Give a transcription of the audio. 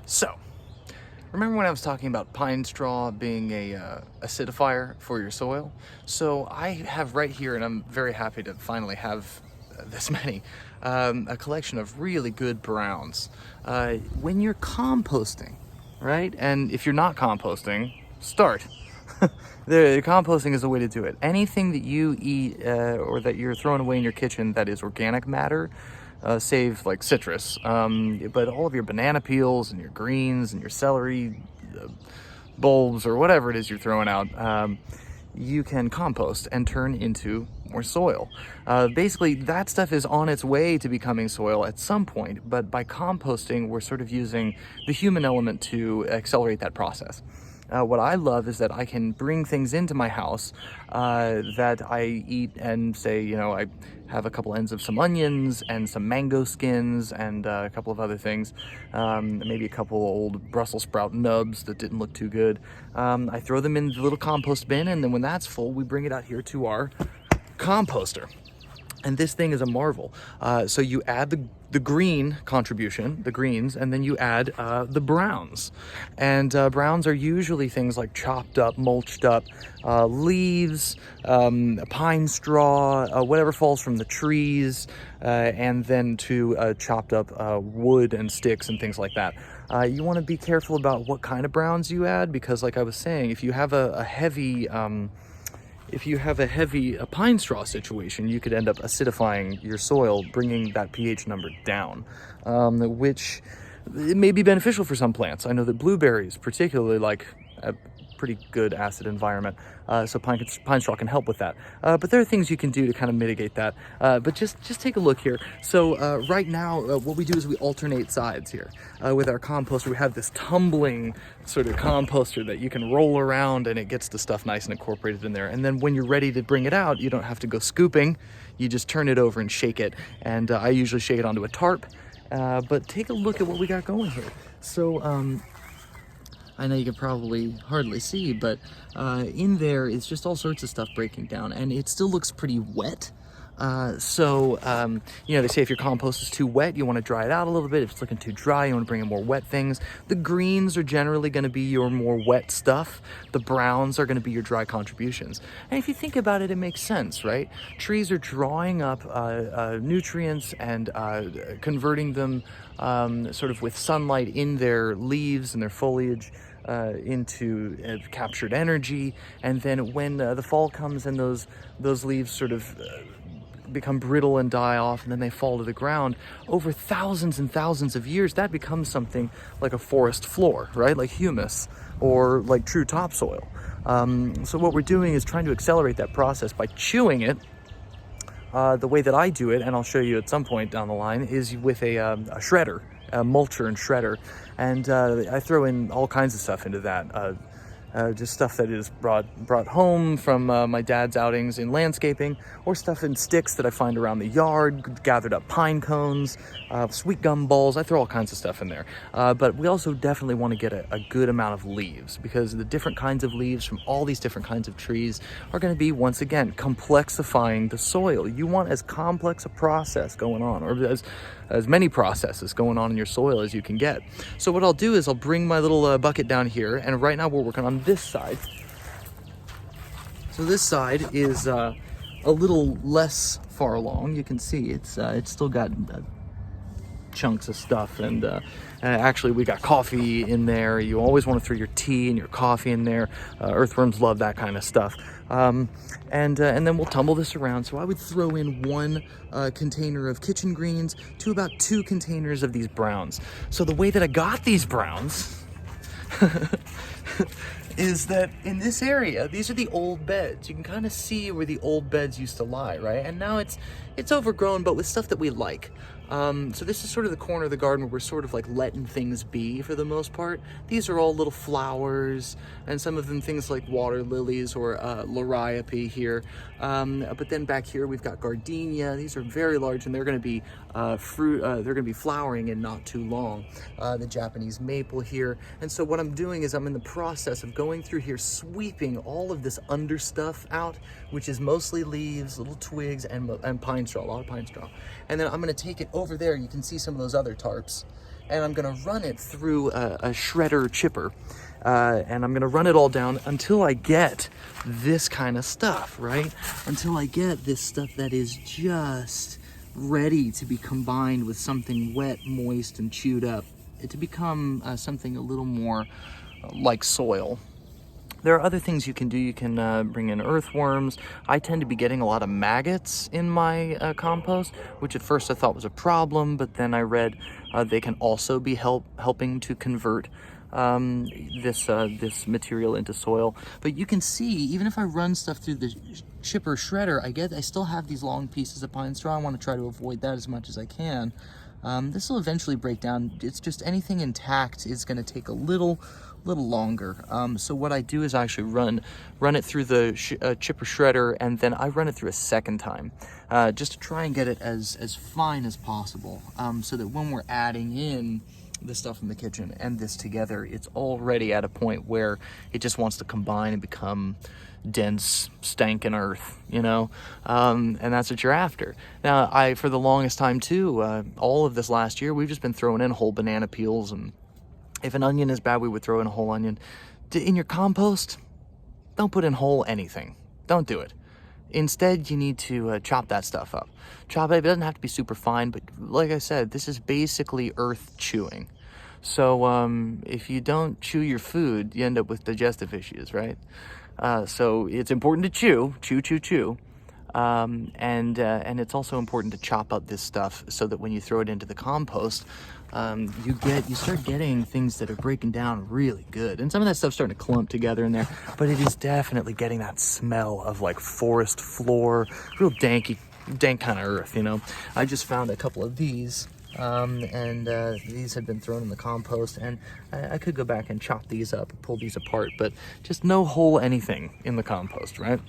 So, remember when I was talking about pine straw being a acidifier for your soil? So I have right here, and I'm very happy to finally have this many, a collection of really good browns. When you're composting, right? And if you're not composting, start. The composting is the way to do it. Anything that you eat or that you're throwing away in your kitchen that is organic matter, save like citrus, but all of your banana peels and your greens and your celery bulbs or whatever it is you're throwing out, you can compost and turn into more soil. Basically, that stuff is on its way to becoming soil at some point, but by composting, we're sort of using the human element to accelerate that process. What I love is that I can bring things into my house that I eat and say, you know, I have a couple ends of some onions and some mango skins and a couple of other things, maybe a couple old Brussels sprout nubs that didn't look too good. I throw them in the little compost bin, and then when that's full, we bring it out here to our composter. And this thing is a marvel. So you add the green contribution, the greens, and then you add the browns. And browns are usually things like chopped up, mulched up leaves, pine straw, whatever falls from the trees, and then to chopped up wood and sticks and things like that. You want to be careful about what kind of browns you add, because like I was saying, if you have a heavy pine straw situation, you could end up acidifying your soil, bringing that pH number down, which it may be beneficial for some plants. I know that blueberries particularly like a pretty good acid environment, so pine straw can help with that. But there are things you can do to kind of mitigate that. But just take a look here. So right now, what we do is we alternate sides here. With our composter, we have this tumbling sort of composter that you can roll around, and it gets the stuff nice and incorporated in there. And then when you're ready to bring it out, you don't have to go scooping. You just turn it over and shake it. And I usually shake it onto a tarp. But take a look at what we got going here. So I know you can probably hardly see, but in there is just all sorts of stuff breaking down, and it still looks pretty wet. You know, they say if your compost is too wet, you want to dry it out a little bit. If it's looking too dry, you want to bring in more wet things. The greens are generally going to be your more wet stuff. The browns are going to be your dry contributions. And if you think about it, it makes sense, right? Trees are drawing up nutrients and converting them sort of with sunlight in their leaves and their foliage into captured energy. And then when the fall comes and those leaves sort of become brittle and die off, and then they fall to the ground, over thousands and thousands of years, that becomes something like a forest floor, right? Like humus or like true topsoil. So what we're doing is trying to accelerate that process by chewing it. The way that I do it, and I'll show you at some point down the line, is with a shredder, a mulcher and shredder. And I throw in all kinds of stuff into that. Just stuff that is brought home from my dad's outings in landscaping, or stuff in sticks that I find around the yard, gathered up pine cones, sweet gum balls. I throw all kinds of stuff in there. But we also definitely want to get a good amount of leaves, because the different kinds of leaves from all these different kinds of trees are going to be, once again, complexifying the soil. You want as complex a process going on, or as many processes going on in your soil as you can get. So what I'll do is I'll bring my little bucket down here, and right now we're working on this side. So this side is a little less far along. You can see it's still got chunks of stuff, and actually we got coffee in there. You always want to throw your tea and your coffee in there. Earthworms love that kind of stuff. And then we'll tumble this around. So I would throw in one container of kitchen greens to about 2 containers of these browns. So the way that I got these browns is that in this area, these are the old beds. You can kind of see where the old beds used to lie, right? And now it's overgrown, but with stuff that we like. So this is sort of the corner of the garden where we're sort of like letting things be for the most part. These are all little flowers, and some of them things like water lilies or liriope here. But then back here we've got gardenia. These are very large, and they're going to be they're going to be flowering in not too long. The Japanese maple here. And so what I'm doing is I'm in the process of going through here, sweeping all of this under stuff out, which is mostly leaves, little twigs, and pine straw, a lot of pine straw. And then I'm going to take it over there. You can see some of those other tarps. and I'm gonna run it through a shredder chipper. And I'm gonna run it all down until I get this kind of stuff, right? Until I get this stuff that is just ready to be combined with something wet, moist, and chewed up, to become something a little more like soil. There are other things you can do. You can bring in earthworms. I tend to be getting a lot of maggots in my compost, which at first I thought was a problem, but then I read they can also be helping to convert this material into soil. But you can see, even if I run stuff through the chipper shredder, I still have these long pieces of pine straw. I want to try to avoid that as much as I can. This will eventually break down. It's just anything intact is going to take a little longer. So what I do is I actually run it through the chipper shredder, and then I run it through a second time, just to try and get it as fine as possible, so that when we're adding in the stuff from the kitchen and this together, it's already at a point where it just wants to combine and become dense, stankin' earth, you know? And that's what you're after. Now, for the longest time too, all of this last year, we've just been throwing in whole banana peels, and if an onion is bad, we would throw in a whole onion. In your compost, don't put in whole anything. Don't do it. Instead, you need to chop that stuff up. Chop it. It doesn't have to be super fine, but like I said, this is basically earth chewing. So if you don't chew your food, you end up with digestive issues, right? So it's important to chew. And it's also important to chop up this stuff so that when you throw it into the compost, you start getting things that are breaking down really good. And some of that stuff's starting to clump together in there, but it is definitely getting that smell of like forest floor, real dank kind of earth, you know? I just found a couple of these, and these had been thrown in the compost, and I could go back and chop these up, pull these apart, but just no whole anything in the compost, right?